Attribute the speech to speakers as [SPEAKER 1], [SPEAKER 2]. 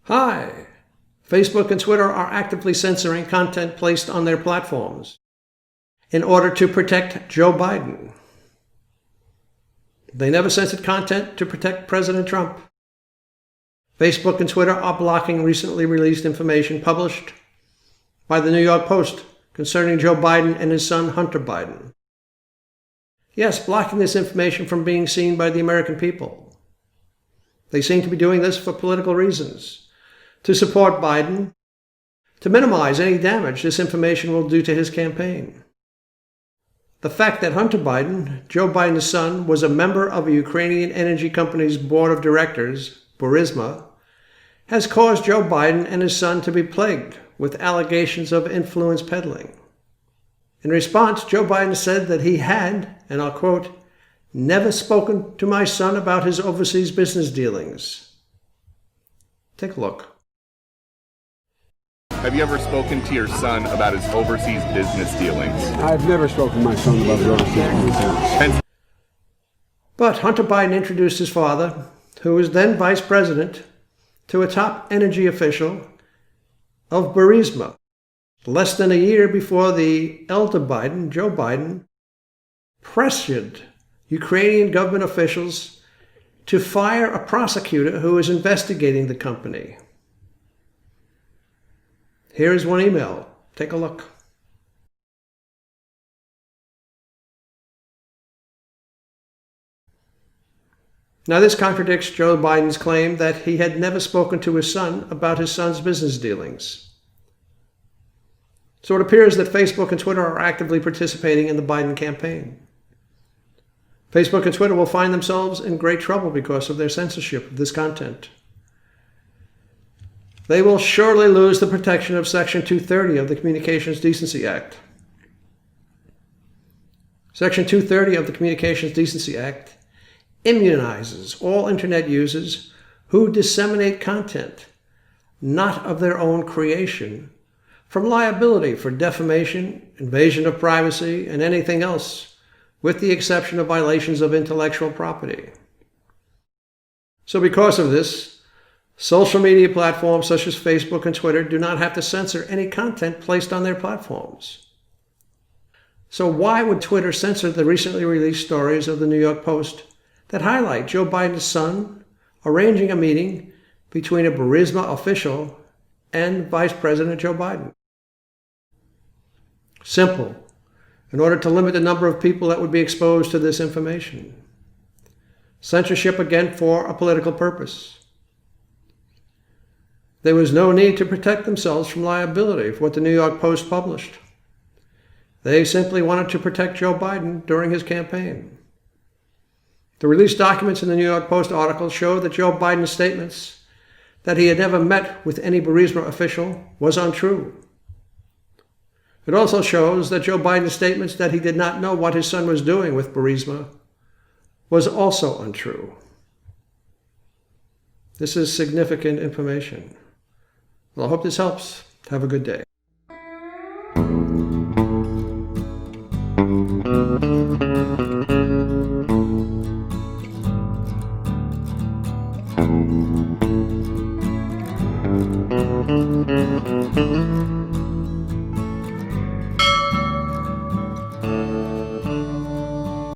[SPEAKER 1] Hi! Facebook and Twitter are actively censoring content placed on their platforms in order to protect Joe Biden. They never censored content to protect President Trump. Facebook and Twitter are blocking recently released information published by the New York Post concerning Joe Biden and his son Hunter Biden. Yes, blocking this information from being seen by the American people. They seem to be doing this for political reasons, to support Biden, to minimize any damage this information will do to his campaign. The fact that Hunter Biden, Joe Biden's son, was a member of a Ukrainian energy company's board of directors, Burisma, has caused Joe Biden and his son to be plagued with allegations of influence peddling. In response, Joe Biden said that he had, and I'll quote, "never spoken to my son about his overseas business dealings." Take a look.
[SPEAKER 2] Have you ever spoken to your son about his overseas business dealings?
[SPEAKER 3] I've never spoken to my son about his overseas business dealings.
[SPEAKER 1] But Hunter Biden introduced his father, who was then vice president, to a top energy official of Burisma, less than a year before the elder Biden, Joe Biden, pressured Ukrainian government officials to fire a prosecutor who was investigating the company. Here is one email. Take a look. Now, this contradicts Joe Biden's claim that he had never spoken to his son about his son's business dealings. So it appears that Facebook and Twitter are actively participating in the Biden campaign. Facebook and Twitter will find themselves in great trouble because of their censorship of this content. They will surely lose the protection of Section 230 of the Communications Decency Act. Section 230 of the Communications Decency Act immunizes all Internet users who disseminate content not of their own creation from liability for defamation, invasion of privacy, and anything else, with the exception of violations of intellectual property. So because of this, social media platforms such as Facebook and Twitter do not have to censor any content placed on their platforms. So why would Twitter censor the recently released stories of the New York Post that highlight Joe Biden's son arranging a meeting between a Burisma official and Vice President Joe Biden? Simple. In order to limit the number of people that would be exposed to this information. Censorship, again, for a political purpose. There was no need to protect themselves from liability for what the New York Post published. They simply wanted to protect Joe Biden during his campaign. The released documents in the New York Post article show that Joe Biden's statements that he had never met with any Burisma official was untrue. It also shows that Joe Biden's statements that he did not know what his son was doing with Burisma was also untrue. This is significant information. Well, I hope this helps. Have a good day.